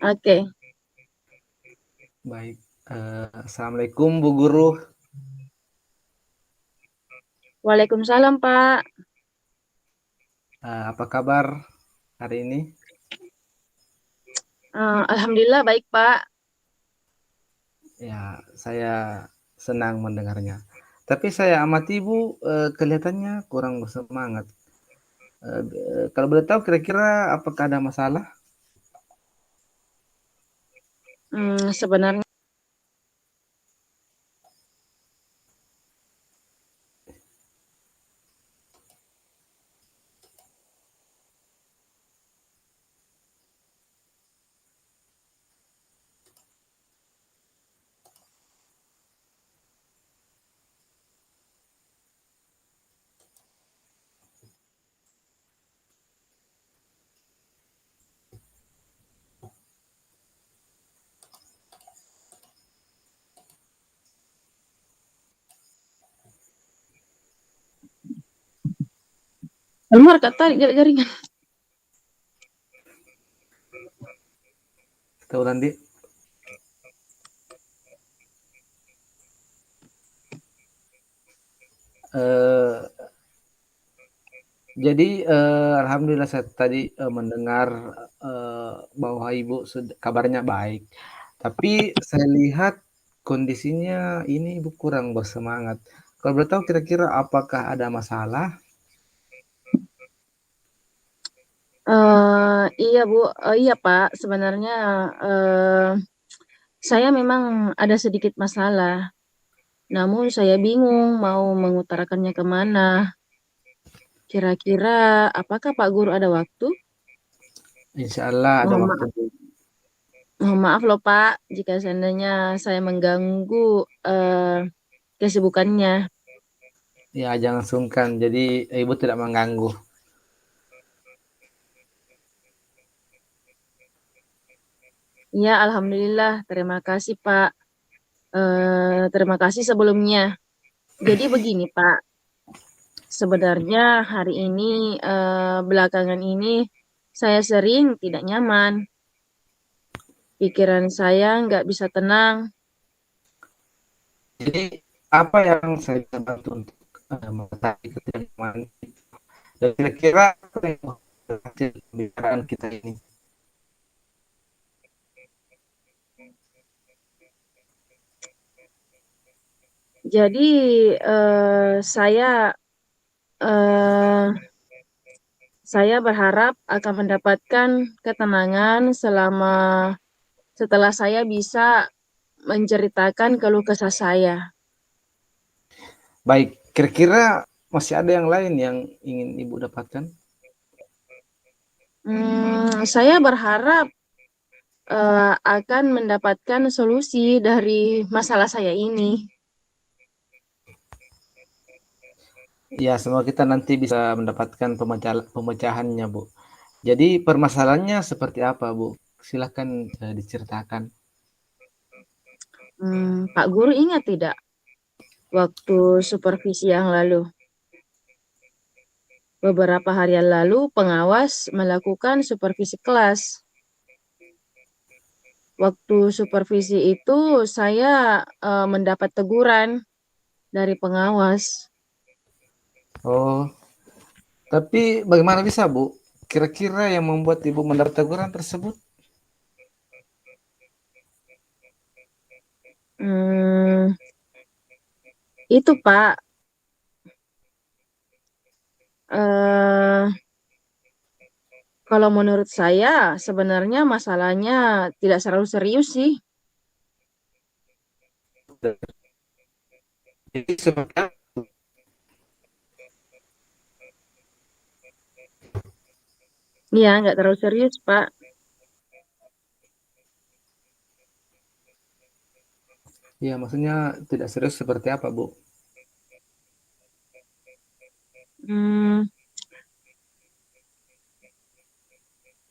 Oke. Baik, assalamualaikum Bu Guru. Waalaikumsalam, Pak. Apa kabar hari ini? Alhamdulillah baik, Pak. Ya, saya senang mendengarnya. Tapi saya amati Ibu kelihatannya kurang bersemangat. Kalau boleh tahu kira-kira apakah ada masalah? Sebenarnya keluar kata jaringan. Tahu nanti. Eh, jadi alhamdulillah saya tadi mendengar bahwa Ibu kabarnya baik. Tapi saya lihat kondisinya ini Ibu kurang bersemangat. Kalau boleh tahu kira-kira apakah ada masalah? Iya, Bu. Iya, Pak. Sebenarnya eh, saya memang ada sedikit masalah. Namun saya bingung mau mengutarakannya kemana. Kira-kira apakah Pak Guru ada waktu? Insya Allah ada Mohon waktu. maaf, mohon maaf loh, Pak, jika seandainya saya mengganggu eh, kesibukannya. Ya, jangan sungkan. Jadi Ibu tidak mengganggu. Iya, Alhamdulillah. Terima kasih, Pak. Terima kasih sebelumnya. Jadi begini, Pak. Sebenarnya hari ini, belakangan ini, saya sering tidak nyaman. Pikiran saya nggak bisa tenang. Jadi apa yang saya bisa bantu untuk mengatasi ketidaknyamanan itu? Dan kira-kira apa yang hasil pembicaraan kita ini? Jadi, eh, saya berharap akan mendapatkan ketenangan setelah saya bisa menceritakan keluh kesah saya. Baik, kira-kira masih ada yang lain yang ingin Ibu dapatkan? Saya berharap akan mendapatkan solusi dari masalah saya ini. Ya, semoga kita nanti bisa mendapatkan pemecahannya, Bu. Jadi permasalahannya seperti apa, Bu? Silakan diceritakan. Pak Guru ingat tidak waktu supervisi yang lalu? Beberapa hari yang lalu pengawas melakukan supervisi kelas. Waktu supervisi itu saya mendapat teguran dari pengawas. Oh, tapi bagaimana bisa, Bu? Kira-kira yang membuat Ibu mendapat teguran tersebut? Hmm, itu Pak, eh, kalau menurut saya sebenarnya masalahnya tidak terlalu serius sih. Jadi seperti apa? Iya, nggak terlalu serius Pak. Ya, maksudnya tidak serius seperti apa, Bu? Hmm,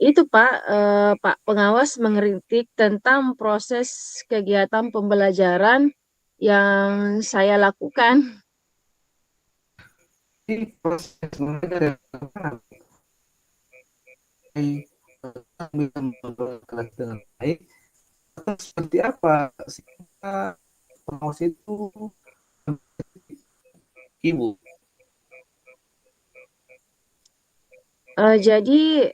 itu Pak, Pak pengawas mengkritik tentang proses kegiatan pembelajaran yang saya lakukan. Ini proses belajar yang mana? bisa berkelas dengan baik, atau seperti apa sehingga pengawas itu ibu? Jadi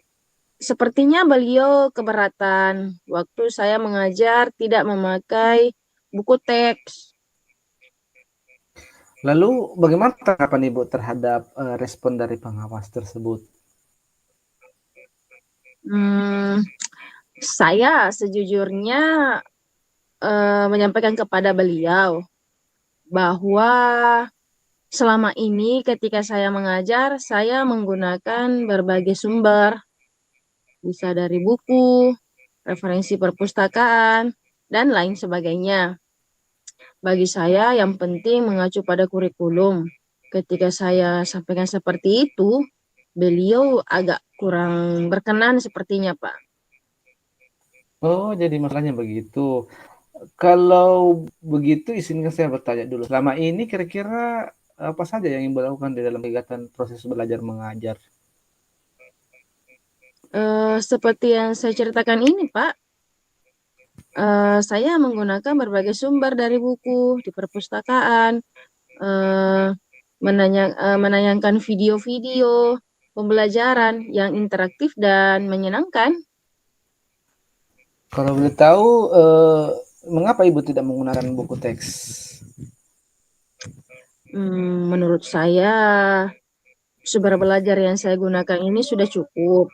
sepertinya beliau keberatan waktu saya mengajar tidak memakai buku teks. Lalu bagaimana tanggapan ibu terhadap respon dari pengawas tersebut? Hmm, saya sejujurnya menyampaikan kepada beliau bahwa selama ini ketika saya mengajar, saya menggunakan berbagai sumber, bisa dari buku, referensi perpustakaan, dan lain sebagainya. Bagi saya yang penting mengacu pada kurikulum. Ketika saya sampaikan seperti itu, beliau agak kurang berkenan sepertinya, Pak. Oh, jadi masalahnya begitu. Kalau begitu izinkan saya bertanya dulu. Selama ini kira-kira apa saja yang ibu lakukan di dalam kegiatan proses belajar mengajar? Seperti yang saya ceritakan ini, Pak, saya menggunakan berbagai sumber dari buku di perpustakaan, eh, menayangkan video-video pembelajaran yang interaktif dan menyenangkan. Kalau boleh tahu, mengapa ibu tidak menggunakan buku teks? Menurut saya, sumber belajar yang saya gunakan ini sudah cukup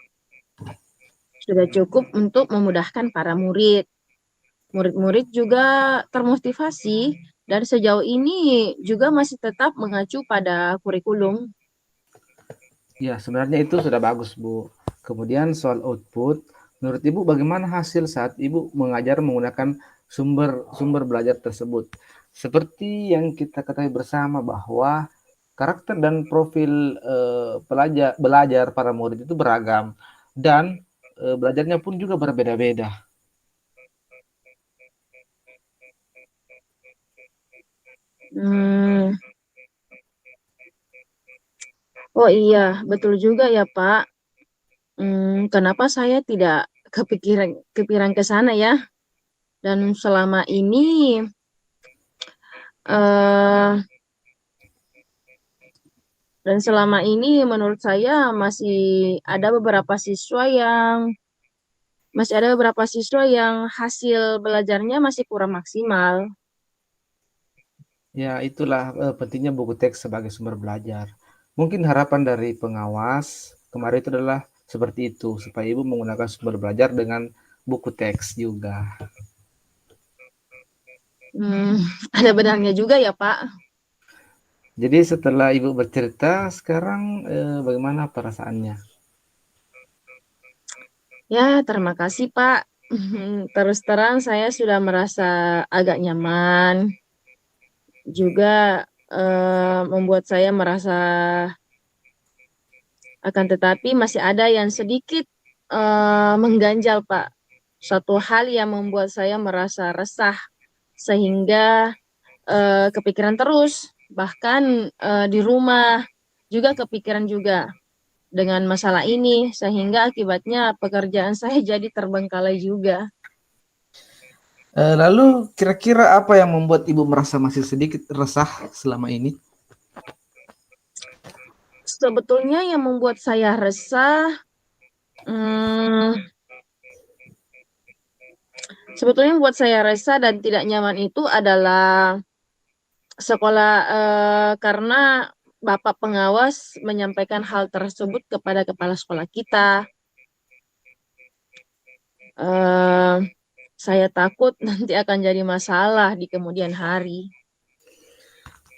untuk memudahkan para murid. Murid-murid juga termotivasi dan sejauh ini juga masih tetap mengacu pada kurikulum. Ya, sebenarnya itu sudah bagus, Bu. Kemudian soal output, menurut ibu bagaimana hasil saat ibu mengajar menggunakan sumber belajar tersebut? Seperti yang kita ketahui bersama bahwa karakter dan profil pelajar belajar para murid itu beragam dan belajarnya pun juga berbeda-beda. Hmm, oh iya, betul juga ya Pak. Kenapa saya tidak kepikiran kepikiran ke sana ya? Dan eh, selama ini menurut saya masih ada beberapa siswa yang hasil belajarnya masih kurang maksimal. Ya, itulah pentingnya buku teks sebagai sumber belajar. Mungkin harapan dari pengawas kemarin itu adalah seperti itu, supaya ibu menggunakan sumber belajar dengan buku teks juga. Hmm, ada benarnya juga ya Pak. Jadi setelah ibu bercerita, sekarang bagaimana perasaannya? Ya, terima kasih Pak. Terus terang saya sudah merasa agak nyaman, juga membuat saya merasa akan tetapi masih ada yang sedikit mengganjal Pak. Satu hal yang membuat saya merasa resah sehingga kepikiran terus, bahkan di rumah juga kepikiran juga dengan masalah ini sehingga akibatnya pekerjaan saya jadi terbengkalai juga. Lalu kira-kira apa yang membuat ibu merasa masih sedikit resah selama ini? Sebetulnya yang membuat saya resah, hmm, sebetulnya yang membuat saya resah dan tidak nyaman itu adalah sekolah karena Bapak pengawas menyampaikan hal tersebut kepada kepala sekolah kita. Eh, saya takut nanti akan jadi masalah di kemudian hari.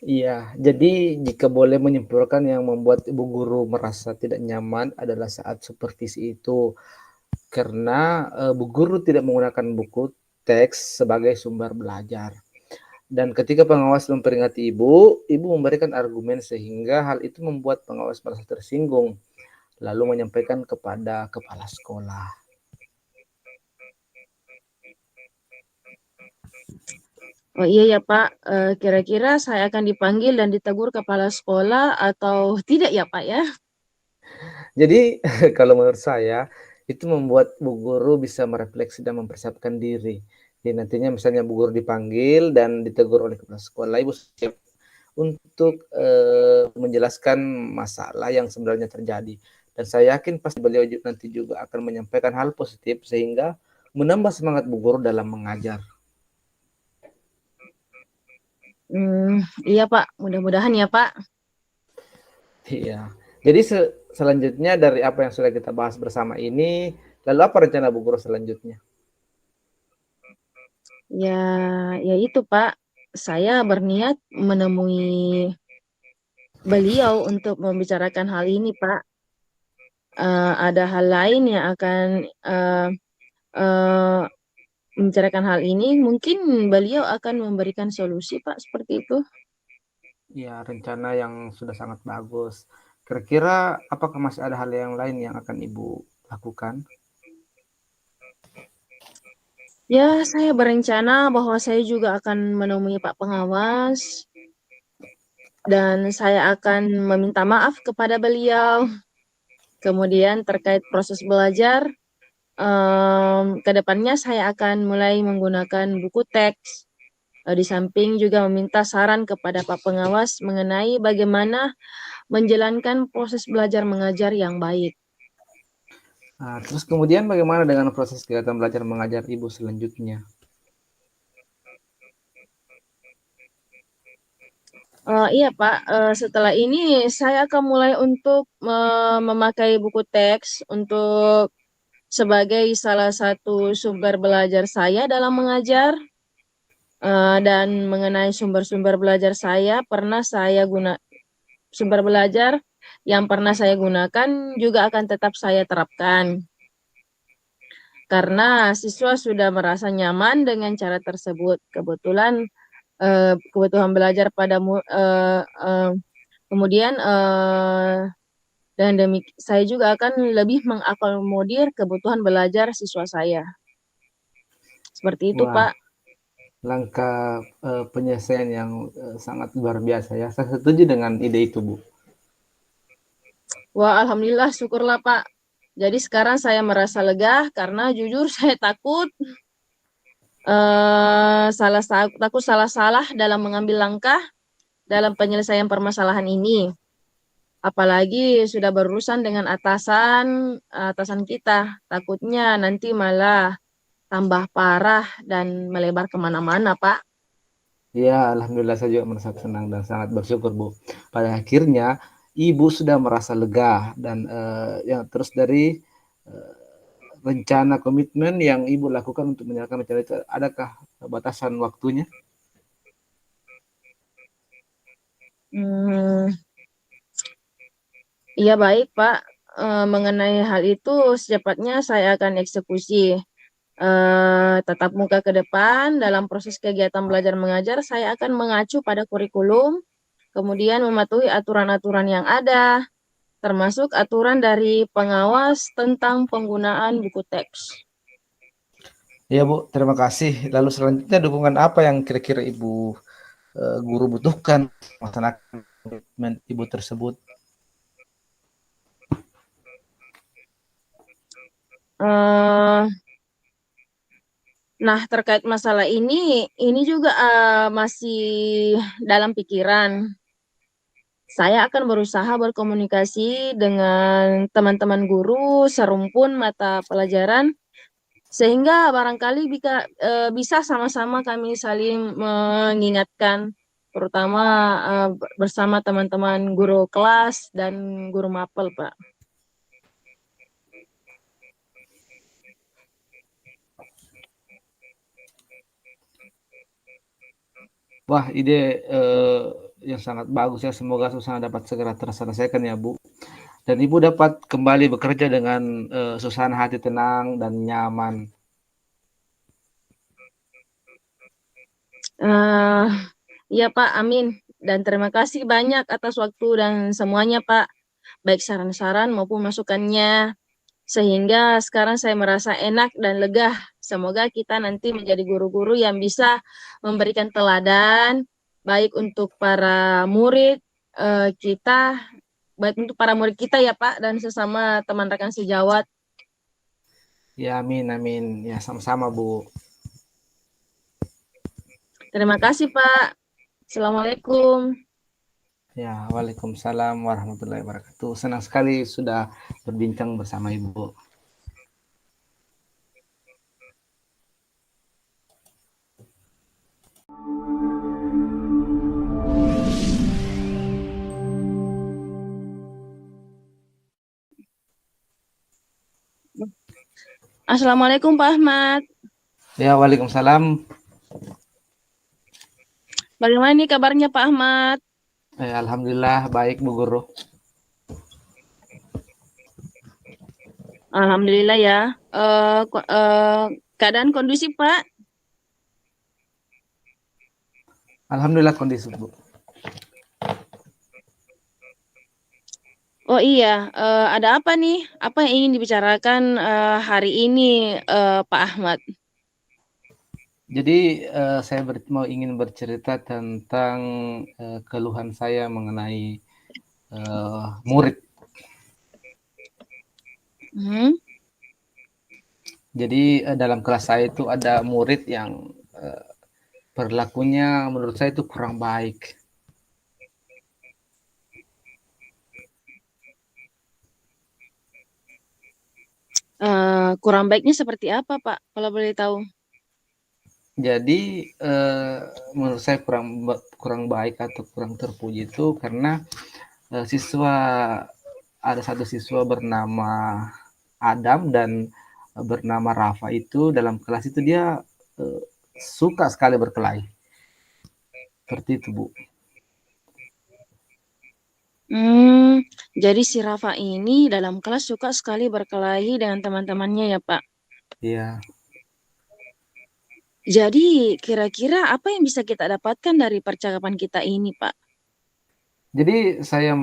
Iya, jadi jika boleh menyimpulkan yang membuat ibu guru merasa tidak nyaman adalah saat supervisi itu. Karena bu guru tidak menggunakan buku teks sebagai sumber belajar. Dan ketika pengawas memperingati ibu, ibu memberikan argumen sehingga hal itu membuat pengawas merasa tersinggung, lalu menyampaikan kepada kepala sekolah. Oh iya ya Pak, kira-kira saya akan dipanggil dan ditegur kepala sekolah atau tidak ya Pak ya? Jadi kalau menurut saya itu membuat Bu Guru bisa merefleksi dan mempersiapkan diri. Jadi nantinya misalnya Bu Guru dipanggil dan ditegur oleh kepala sekolah, Ibu siap untuk menjelaskan masalah yang sebenarnya terjadi. Dan saya yakin pasti beliau nanti juga akan menyampaikan hal positif sehingga menambah semangat Bu Guru dalam mengajar. Iya Pak, mudah-mudahan ya Pak. Iya. Jadi selanjutnya dari apa yang sudah kita bahas bersama ini, lalu apa rencana Bu Guru selanjutnya? Ya, ya itu Pak. Saya berniat menemui beliau untuk membicarakan hal ini Pak. Ada hal lain yang akan uh, membicarakan hal ini, mungkin beliau akan memberikan solusi Pak seperti itu. Ya, rencana yang sudah sangat bagus. Kira-kira apakah masih ada hal yang lain yang akan Ibu lakukan? Ya, saya berencana bahwa saya juga akan menemui Pak Pengawas dan saya akan meminta maaf kepada beliau. Kemudian terkait proses belajar, ke depannya saya akan mulai menggunakan buku teks. Di samping juga meminta saran kepada Pak Pengawas mengenai bagaimana menjalankan proses belajar mengajar yang baik. Nah, terus kemudian bagaimana dengan proses kegiatan belajar mengajar Ibu selanjutnya? Iya Pak, setelah ini saya akan mulai untuk memakai buku teks untuk sebagai salah satu sumber belajar saya dalam mengajar. Dan mengenai sumber-sumber belajar saya, sumber belajar yang pernah saya gunakan juga akan tetap saya terapkan. Karena siswa sudah merasa nyaman dengan cara tersebut. Kebutuhan belajar kemudian dan saya juga akan lebih mengakomodir kebutuhan belajar siswa saya. Seperti itu, Wah, Pak. langkah penyelesaian yang sangat luar biasa ya. Saya setuju dengan ide itu, Bu. Wah, alhamdulillah, syukurlah, Pak. Jadi sekarang saya merasa lega karena jujur saya takut takut salah-salah dalam mengambil langkah dalam penyelesaian permasalahan ini. Apalagi sudah berurusan dengan atasan kita. Takutnya nanti malah tambah parah dan melebar kemana-mana, Pak. Ya, alhamdulillah saya juga merasa senang dan sangat bersyukur, Bu. Pada akhirnya Ibu sudah merasa lega dan ya terus dari eh, rencana komitmen yang Ibu lakukan untuk menyelesaikan rencana itu, adakah batasan waktunya? Hmm, iya baik, Pak. Mengenai hal itu, secepatnya saya akan eksekusi. Tatap muka ke depan dalam proses kegiatan belajar mengajar, saya akan mengacu pada kurikulum, kemudian mematuhi aturan-aturan yang ada, termasuk aturan dari pengawas tentang penggunaan buku teks. Ya, Bu, terima kasih. Lalu selanjutnya dukungan apa yang kira-kira Ibu guru butuhkan melaksanakan komitmen Ibu tersebut? Eh, nah, terkait masalah ini juga masih dalam pikiran. Saya akan berusaha berkomunikasi dengan teman-teman guru serumpun mata pelajaran sehingga barangkali bisa sama-sama kami saling mengingatkan, terutama bersama teman-teman guru kelas dan guru mapel, Pak. Wah, ide eh, yang sangat bagus ya. Semoga suasana dapat segera terselesaikan ya, Bu. Dan Ibu dapat kembali bekerja dengan suasana hati tenang dan nyaman. Eh, Iya Pak, amin. Dan terima kasih banyak atas waktu dan semuanya Pak, baik saran-saran maupun masukannya. Sehingga sekarang saya merasa enak dan lega. Semoga kita nanti menjadi guru-guru yang bisa memberikan teladan, baik untuk para murid kita, baik untuk para murid kita ya Pak, dan sesama teman rekan sejawat. Ya, amin amin. Ya, sama-sama, Bu. Terima kasih, Pak. Assalamualaikum. Ya, waalaikumsalam warahmatullahi wabarakatuh. Senang sekali sudah berbincang bersama Ibu. Assalamualaikum, Pak Ahmad. Ya, waalaikumsalam. Bagaimana nih kabarnya, Pak Ahmad? Alhamdulillah baik, Bu Guru. Alhamdulillah ya. Keadaan kondusif, Pak. Alhamdulillah kondisi, Bu. Oh iya, ada apa nih? Apa yang ingin dibicarakan hari ini, Pak Ahmad? Jadi saya mau ingin bercerita tentang keluhan saya mengenai murid. Hmm? Jadi dalam kelas saya itu ada murid yang perilakunya menurut saya itu kurang baik. Kurang baiknya seperti apa, Pak? Kalau boleh tahu. Jadi menurut saya kurang baik atau kurang terpuji itu karena siswa ada satu siswa bernama Adam dan bernama Rafa itu dalam kelas itu dia eh, suka sekali berkelahi. Seperti itu, Bu. Hmm, jadi si Rafa ini dalam kelas suka sekali berkelahi dengan teman-temannya ya, Pak. Iya. Jadi kira-kira apa yang bisa kita dapatkan dari percakapan kita ini, Pak? Jadi saya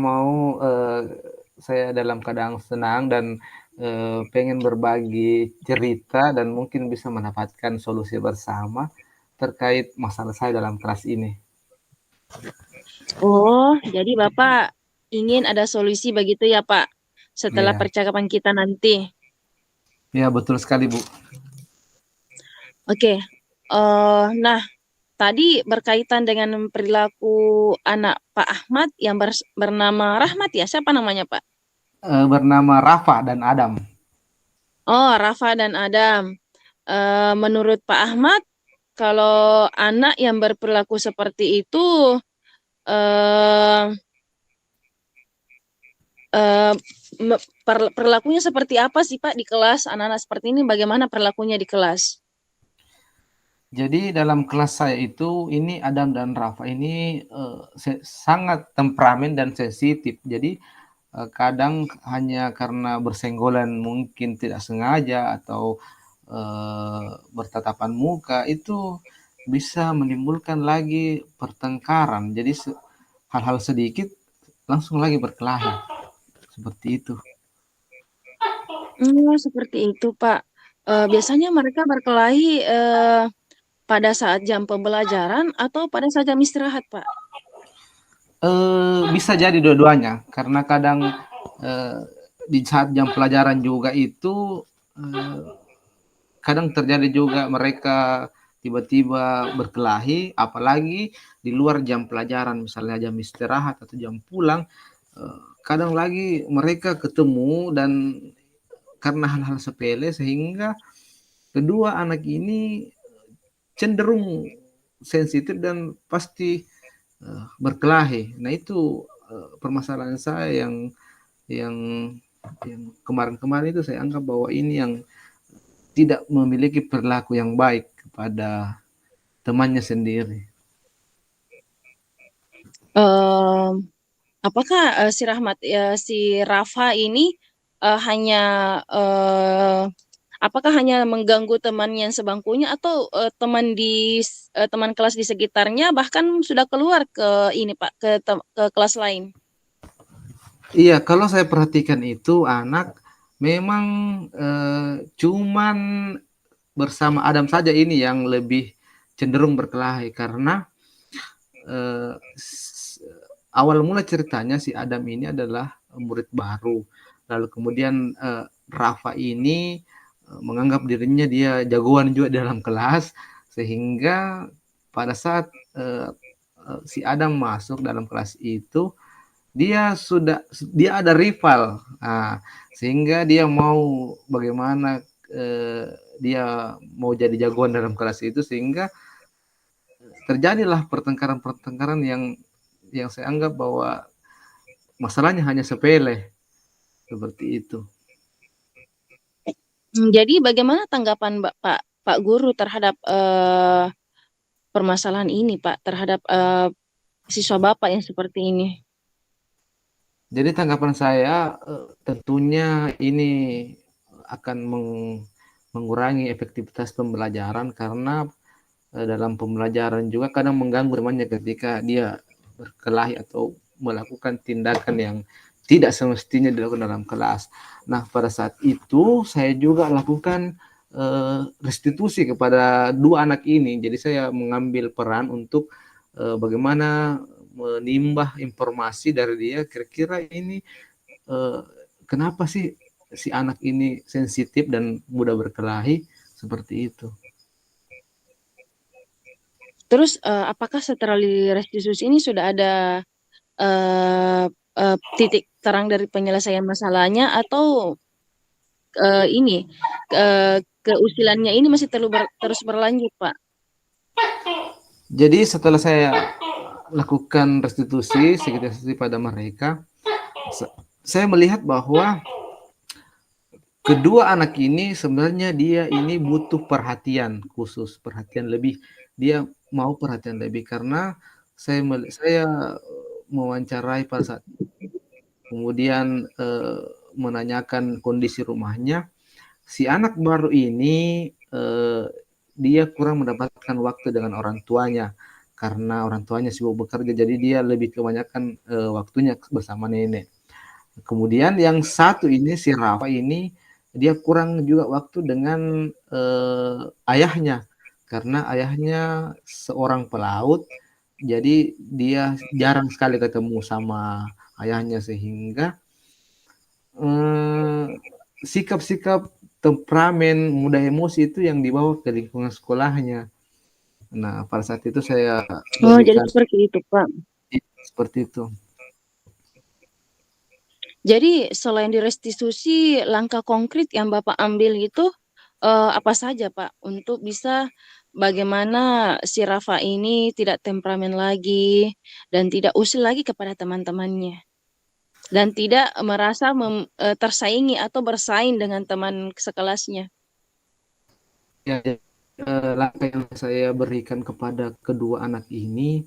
dalam keadaan senang dan pengen berbagi cerita dan mungkin bisa mendapatkan solusi bersama terkait masalah saya dalam kelas ini. Oh, jadi Bapak ingin ada solusi begitu ya, Pak, setelah Iya. percakapan kita nanti. Iya, betul sekali, Bu. Oke. Nah, tadi berkaitan dengan perilaku anak Pak Ahmad yang bernama Rahmat ya. Siapa namanya, Pak? Bernama Rafa dan Adam. Oh, Rafa dan Adam. Menurut Pak Ahmad, kalau anak yang berperilaku seperti itu, eh, eh, perilakunya seperti apa sih Pak di kelas? Anak-anak seperti ini bagaimana perilakunya di kelas? Jadi dalam kelas saya itu ini Adam dan Rafa ini sangat temperamen dan sensitif. Jadi kadang hanya karena bersenggolan mungkin tidak sengaja atau bertatapan muka itu bisa menimbulkan lagi pertengkaran. Jadi hal-hal sedikit langsung lagi berkelahi. Seperti itu. Seperti itu Pak. Biasanya mereka berkelahi pada saat jam pembelajaran atau pada saat jam istirahat Pak? Bisa jadi dua-duanya karena kadang eh, di saat jam pelajaran juga itu eh, kadang terjadi juga mereka tiba-tiba berkelahi, apalagi di luar jam pelajaran, misalnya jam istirahat atau jam pulang. Kadang lagi mereka ketemu dan karena hal-hal sepele sehingga kedua anak ini cenderung sensitif dan pasti berkelahi. Nah itu permasalahan saya yang yang kemarin-kemarin itu saya anggap bahwa ini yang tidak memiliki perilaku yang baik kepada temannya sendiri. Eh, Apakah si si Rafa ini hanya eh, apakah hanya mengganggu teman yang sebangkunya atau teman kelas di sekitarnya bahkan sudah keluar ke ini Pak ke kelas lain? Iya, kalau saya perhatikan itu anak memang cuman bersama Adam saja ini yang lebih cenderung berkelahi karena eh, awal mula ceritanya si Adam ini adalah murid baru. Lalu kemudian Rafa ini menganggap dirinya dia jagoan juga dalam kelas, sehingga pada saat si Adam masuk dalam kelas itu dia ada rival, nah, sehingga dia mau bagaimana dia mau jadi jagoan dalam kelas itu, sehingga terjadilah pertengkaran-pertengkaran yang saya anggap bahwa masalahnya hanya sepele seperti itu. Jadi bagaimana tanggapan Pak Guru terhadap permasalahan ini, Pak, terhadap siswa Bapak yang seperti ini? Jadi tanggapan saya tentunya ini akan mengurangi efektivitas pembelajaran karena dalam pembelajaran juga kadang mengganggu temannya ketika dia berkelahi atau melakukan tindakan yang tidak semestinya dilakukan dalam kelas. Nah, pada saat itu saya juga lakukan restitusi kepada dua anak ini. Jadi saya mengambil peran untuk bagaimana menimbah informasi dari dia, kira-kira ini eh, kenapa sih si anak ini sensitif dan mudah berkelahi seperti itu. Terus apakah setelah restitusi ini sudah ada eh, titik terang dari penyelesaian masalahnya atau ini keusilannya ini masih terus berlanjut, Pak? Jadi setelah saya lakukan restitusi pada mereka, saya melihat bahwa kedua anak ini sebenarnya dia ini butuh perhatian khusus, perhatian lebih. Dia mau perhatian lebih karena saya mewawancarai pada saat kemudian menanyakan kondisi rumahnya. Si anak baru ini dia kurang mendapatkan waktu dengan orang tuanya karena orang tuanya sibuk bekerja, jadi dia lebih kebanyakan waktunya bersama nenek. Kemudian yang satu ini si Rafa ini dia kurang juga waktu dengan ayahnya karena ayahnya seorang pelaut, jadi dia jarang sekali ketemu sama ayahnya sehingga eh, sikap-sikap temperamen, mudah emosi itu yang dibawa ke lingkungan sekolahnya. Nah, pada saat itu saya Oh, jadi berikan seperti itu, Pak. seperti itu. Jadi selain di restitusi, langkah konkret yang Bapak ambil itu apa saja, Pak, untuk bisa bagaimana si Rafa ini tidak temperamen lagi dan tidak usil lagi kepada teman-temannya dan tidak merasa tersaingi atau bersaing dengan teman sekelasnya. Ya, langkah yang saya berikan kepada kedua anak ini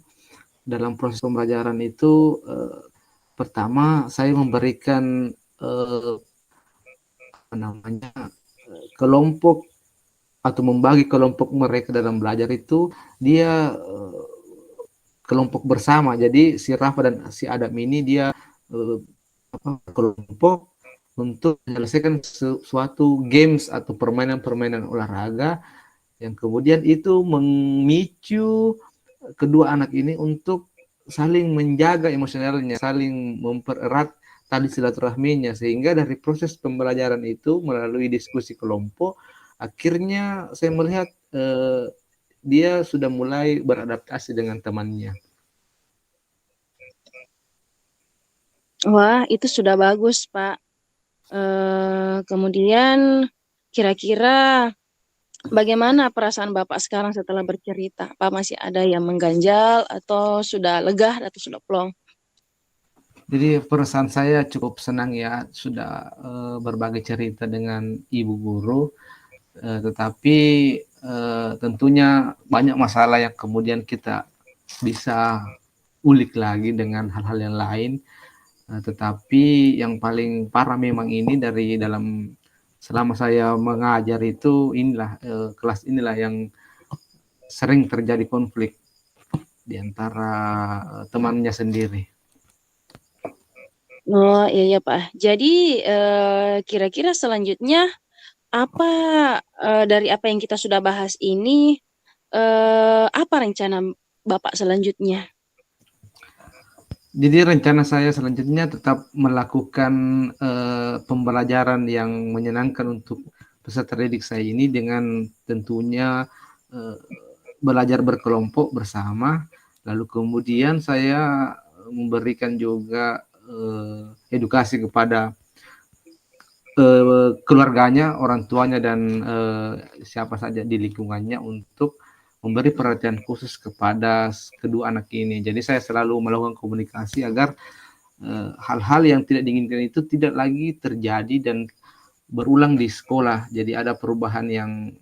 dalam proses pembelajaran itu pertama saya memberikan eh, apa namanya kelompok atau membagi kelompok mereka dalam belajar itu dia kelompok bersama. Jadi si Rafa dan si Adam ini dia eh, kelompok untuk menyelesaikan suatu games atau permainan-permainan olahraga yang kemudian itu memicu kedua anak ini untuk saling menjaga emosionalnya, saling mempererat tali silaturahminya, sehingga dari proses pembelajaran itu melalui diskusi kelompok akhirnya saya melihat dia sudah mulai beradaptasi dengan temannya. Wah, itu sudah bagus, Pak. Kemudian kira-kira bagaimana perasaan Bapak sekarang setelah bercerita? Apa masih ada yang mengganjal atau sudah lega atau sudah plong? Jadi perasaan saya cukup senang ya sudah berbagi cerita dengan ibu guru, tetapi tentunya banyak masalah yang kemudian kita bisa ulik lagi dengan hal-hal yang lain. Tetapi yang paling parah memang ini dari dalam selama saya mengajar itu inilah kelas inilah yang sering terjadi konflik di antara temannya sendiri. Oh iya ya Pak. Jadi kira-kira selanjutnya apa dari apa yang kita sudah bahas ini apa rencana Bapak selanjutnya? Jadi rencana saya selanjutnya tetap melakukan pembelajaran yang menyenangkan untuk peserta didik saya ini dengan tentunya eh, belajar berkelompok bersama, lalu kemudian saya memberikan juga edukasi kepada keluarganya, orang tuanya dan siapa saja di lingkungannya untuk memberi perhatian khusus kepada kedua anak ini. Jadi saya selalu melakukan komunikasi agar hal-hal yang tidak diinginkan itu tidak lagi terjadi dan berulang di sekolah. Jadi ada perubahan yang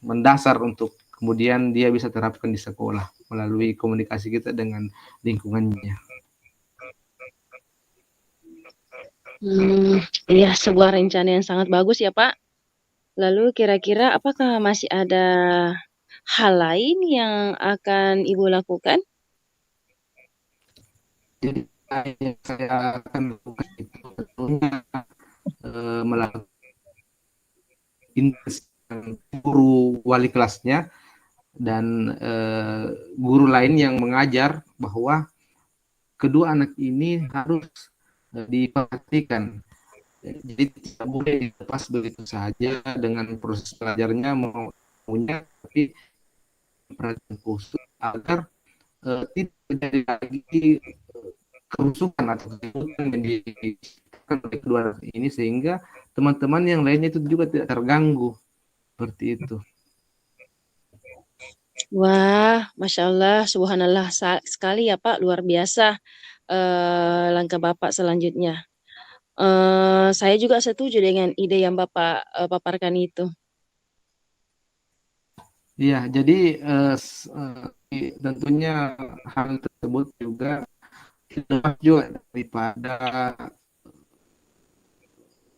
mendasar untuk kemudian dia bisa terapkan di sekolah melalui komunikasi kita dengan lingkungannya. Iya, sebuah rencana yang sangat bagus ya, Pak. Lalu kira-kira apakah masih ada hal lain yang akan Ibu lakukan? Jadi yang saya akan lakukan itu tentunya melakukan guru wali kelasnya dan guru lain yang mengajar bahwa kedua anak ini harus diperhatikan. Jadi tidak boleh dilepas begitu saja dengan proses belajarnya maunya, tapi perhatian khusus agar tidak terjadi lagi kerusuhan atau keributan yang diciptakan oleh kedua anak ini sehingga teman-teman yang lainnya itu juga tidak terganggu seperti itu. Wah, Masya Allah, Subhanallah sekali ya Pak, luar biasa langkah Bapak selanjutnya. Saya juga setuju dengan ide yang Bapak paparkan itu. Iya, jadi tentunya hal tersebut juga lepas juga daripada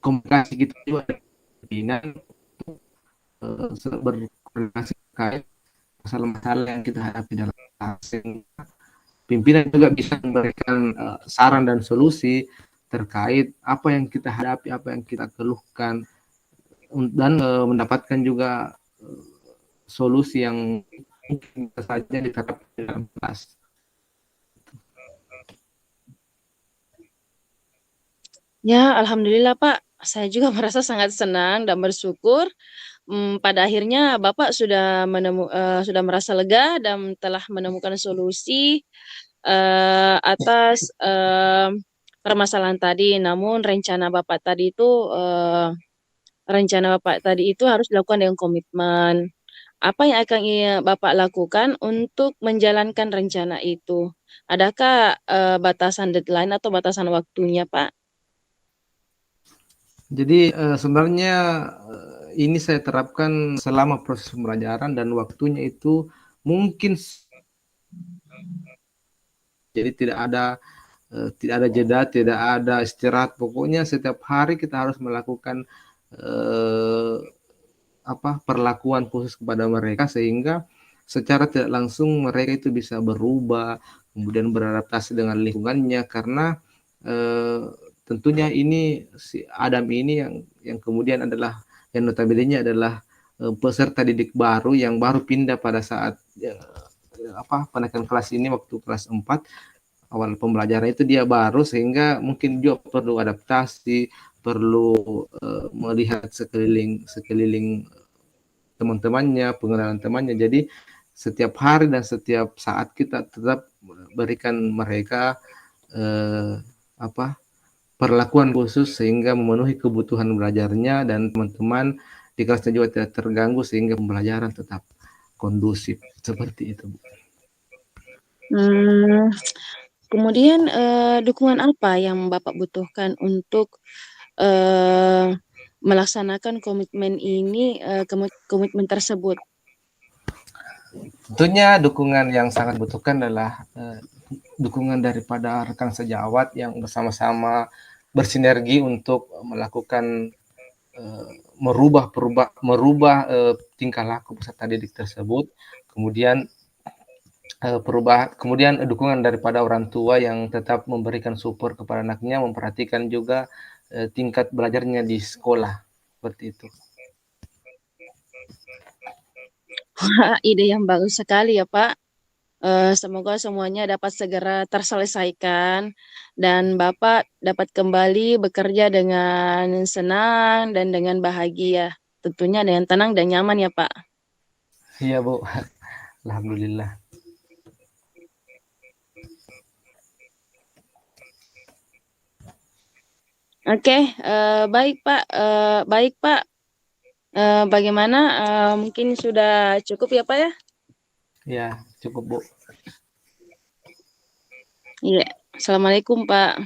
komunikasi kita juga dengan pimpinan berkoordinasi terkait masalah-masalah yang kita hadapi dalam kelas. Pimpinan juga bisa memberikan saran dan solusi terkait apa yang kita hadapi, apa yang kita keluhkan, dan mendapatkan juga solusi yang mungkin saja diterapkan dalam kelas. Ya, alhamdulillah Pak. Saya juga merasa sangat senang dan bersyukur pada akhirnya Bapak sudah merasa lega dan telah menemukan solusi atas permasalahan tadi. Namun rencana Bapak tadi itu harus dilakukan dengan komitmen. Apa yang akan Bapak lakukan untuk menjalankan rencana itu? Adakah batasan deadline atau batasan waktunya, Pak? Jadi sebenarnya ini saya terapkan selama proses pembelajaran dan waktunya itu mungkin jadi tidak ada jeda, tidak ada istirahat. Pokoknya setiap hari kita harus melakukan eh, perlakuan khusus kepada mereka sehingga secara tidak langsung mereka itu bisa berubah, kemudian beradaptasi dengan lingkungannya karena eh, tentunya ini si Adam ini yang kemudian adalah yang notabene adalah peserta didik baru yang baru pindah pada saat penaikan kelas ini waktu kelas 4 awal pembelajaran itu dia baru sehingga mungkin juga perlu adaptasi, perlu melihat sekeliling teman-temannya, pengenalan temannya. Jadi setiap hari dan setiap saat kita tetap berikan mereka eh, apa perlakuan khusus sehingga memenuhi kebutuhan belajarnya dan teman-teman di kelasnya juga tidak terganggu sehingga pembelajaran tetap kondusif seperti itu. Hmm, kemudian dukungan apa yang Bapak butuhkan untuk eh, melaksanakan komitmen tersebut? Tentunya dukungan yang sangat butuhkan adalah dukungan daripada rekan sejawat yang bersama-sama bersinergi untuk melakukan merubah tingkah laku peserta didik tersebut, kemudian kemudian dukungan daripada orang tua yang tetap memberikan support kepada anaknya, memperhatikan juga tingkat belajarnya di sekolah seperti itu. Wah, ide yang bagus sekali ya Pak. Semoga semuanya dapat segera terselesaikan dan Bapak dapat kembali bekerja dengan senang dan dengan bahagia. Tentunya dengan tenang dan nyaman ya, Pak. Iya, Bu. Alhamdulillah. Oke, baik Pak. Baik Pak. Bagaimana? Mungkin sudah cukup ya Pak ya? Ya, cukup, Bu. Iya. Assalamualaikum Pak.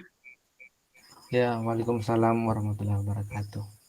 Ya, waalaikumsalam warahmatullahi wabarakatuh.